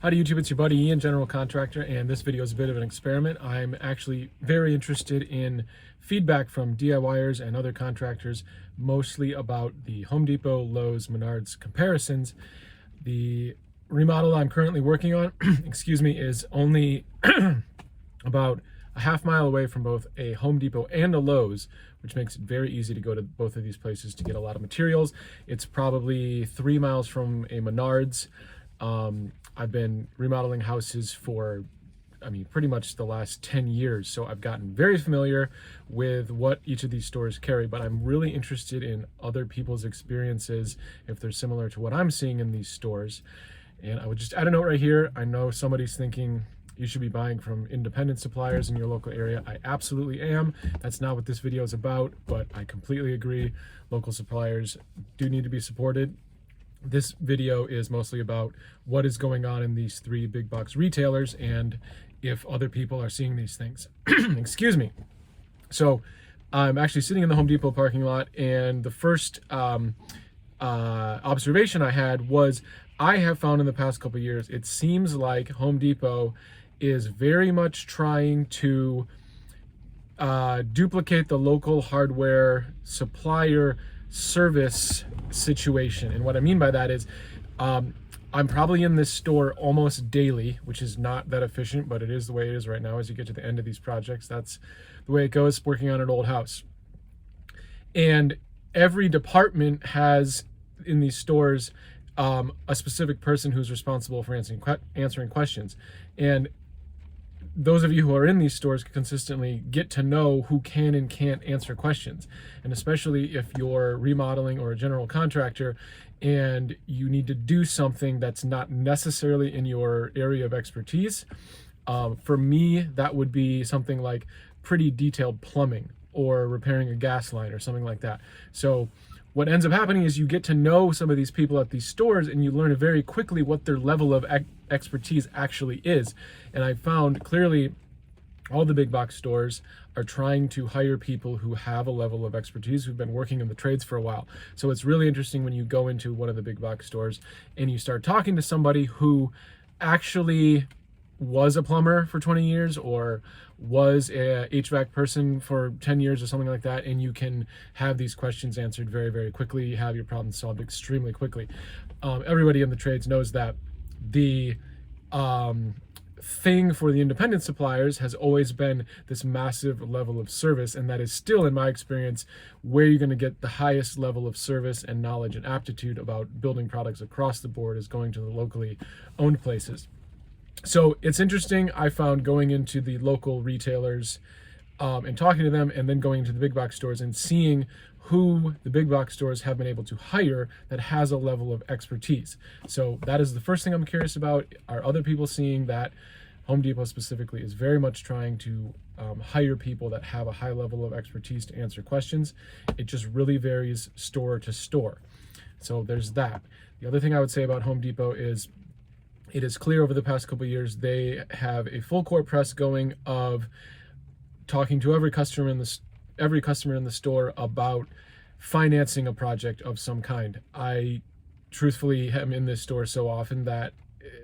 Howdy YouTube, it's your buddy Ian, General Contractor, and this video is a bit of an experiment. I'm actually very interested in feedback from DIYers and other contractors, mostly about the Home Depot, Lowe's, Menards comparisons. The remodel I'm currently working on, excuse me, is only about a half mile away from both a Home Depot and a Lowe's, which makes it very easy to go to both of these places to get a lot of materials. It's probably 3 miles from a Menards. I've been remodeling houses for, pretty much the last 10 years. So I've gotten very familiar with what each of these stores carry, but I'm really interested in other people's experiences, if they're similar to what I'm seeing in these stores. And I would just add a note right here. I know somebody's thinking you should be buying from independent suppliers in your local area. I absolutely am. That's not what this video is about, but I completely agree. Local suppliers do need to be supported. This video is mostly about what is going on in these 3 big box retailers and if other people are seeing these things. Excuse me. So I'm actually sitting in the Home Depot parking lot, and the first observation I had was I have found in the past couple of years, it seems like Home Depot is very much trying to duplicate the local hardware supplier service situation. And what I mean by that is I'm probably in this store almost daily, which is not that efficient, but it is the way it is right now. As you get to the end of these projects, that's the way it goes working on an old house. And every department has in these stores a specific person who's responsible for answering questions. And those of you who are in these stores consistently get to know who can and can't answer questions. And especially if you're remodeling or a general contractor and you need to do something that's not necessarily in your area of expertise. For me, that would be something like pretty detailed plumbing or repairing a gas line or something like that. So what ends up happening is you get to know some of these people at these stores, and you learn very quickly what their level of expertise actually is. And I found clearly all the big box stores are trying to hire people who have a level of expertise, who've been working in the trades for a while. So it's really interesting when you go into one of the big box stores and you start talking to somebody who actually was a plumber for 20 years or was a HVAC person for 10 years or something like that, and you can have these questions answered very, very quickly, have your problem solved extremely quickly. Everybody in the trades knows that the thing for the independent suppliers has always been this massive level of service, and that is still, in my experience, where you're going to get the highest level of service and knowledge and aptitude about building products across the board is going to the locally owned places. So it's interesting, I found, going into the local retailers and talking to them, and then going into the big box stores and seeing who the big box stores have been able to hire that has a level of expertise. So that is the first thing I'm curious about. Are other people seeing that Home Depot specifically is very much trying to hire people that have a high level of expertise to answer questions? It just really varies store to store. So there's that. The other thing I would say about Home Depot is it is clear over the past couple of years they have a full court press going of talking to every customer in the store about financing a project of some kind. I truthfully am in this store so often that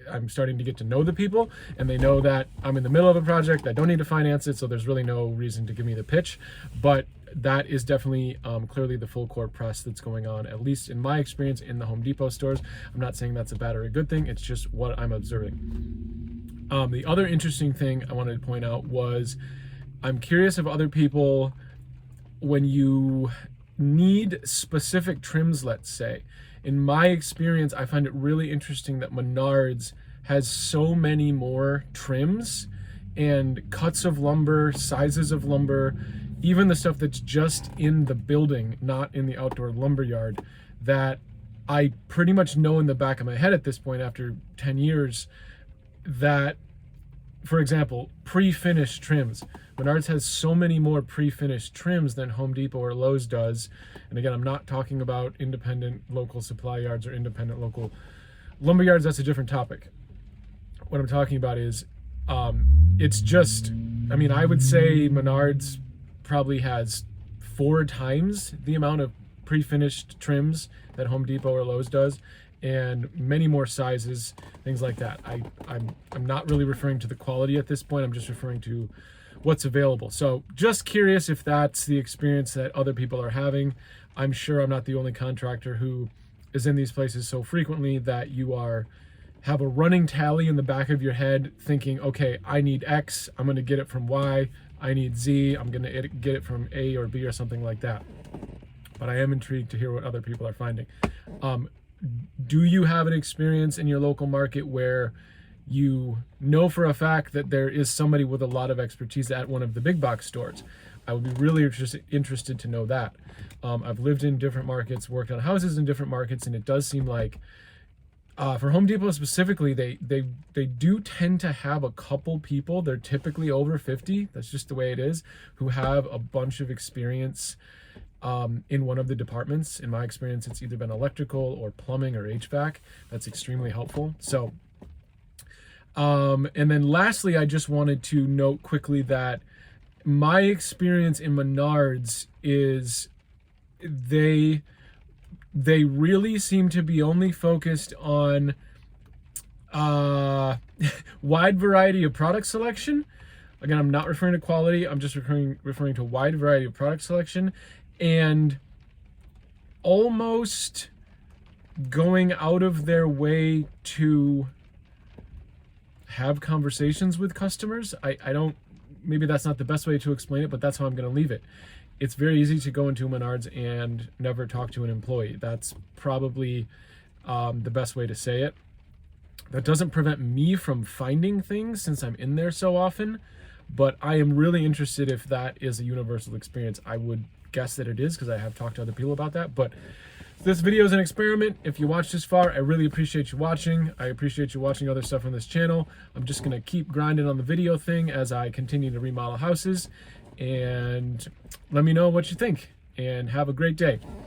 I'm starting to get to know the people, and they know that I'm in the middle of a project. I don't need to finance it, so there's really no reason to give me the pitch. But that is definitely clearly the full court press that's going on, at least in my experience in the Home Depot stores. I'm not saying that's a bad or a good thing, it's just what I'm observing. The other interesting thing I wanted to point out was I'm curious if other people, when you need specific trims, let's say, in my experience, I find it really interesting that Menards has so many more trims and cuts of lumber, sizes of lumber, even the stuff that's just in the building, not in the outdoor lumber yard, that I pretty much know in the back of my head at this point after 10 years that, for example, pre-finished trims. Menards has so many more pre-finished trims than Home Depot or Lowe's does. And again, I'm not talking about independent local supply yards or independent local lumber yards. That's a different topic. What I'm talking about is, it's just, I would say Menards probably has 4 times the amount of pre-finished trims that Home Depot or Lowe's does. and many more sizes, things like that. I'm not really referring to the quality at this point. I'm just referring to what's available. So just curious if that's the experience that other people are having. I'm sure I'm not the only contractor who is in these places so frequently that you have a running tally in the back of your head thinking, okay, I need X, I'm going to get it from Y. I need Z, I'm going to get it from A or B or something like that. But I am intrigued to hear what other people are finding. Do you have an experience in your local market where you know for a fact that there is somebody with a lot of expertise at one of the big box stores? I would be really interested to know that. I've lived in different markets, worked on houses in different markets, and it does seem like for Home Depot specifically, they do tend to have a couple people, they're typically over 50, that's just the way it is, who have a bunch of experience in one of the departments. In my experience, it's either been electrical or plumbing or HVAC. That's extremely helpful. So, and then lastly, I just wanted to note quickly that my experience in Menards is they really seem to be only focused on wide variety of product selection. Again, I'm not referring to quality. I'm just referring to wide variety of product selection, and almost going out of their way to have conversations with customers. I don't, maybe that's not the best way to explain it, but that's how I'm going to leave it. It's very easy to go into Menards and never talk to an employee. That's probably the best way to say it. That doesn't prevent me from finding things since I'm in there so often, but I am really interested if that is a universal experience. I would guess that it is because I have talked to other people about that, but this video is an experiment. If you watched this far, I really appreciate you watching. I appreciate you watching other stuff on this channel. I'm just gonna keep grinding on the video thing as I continue to remodel houses, and let me know what you think, and have a great day.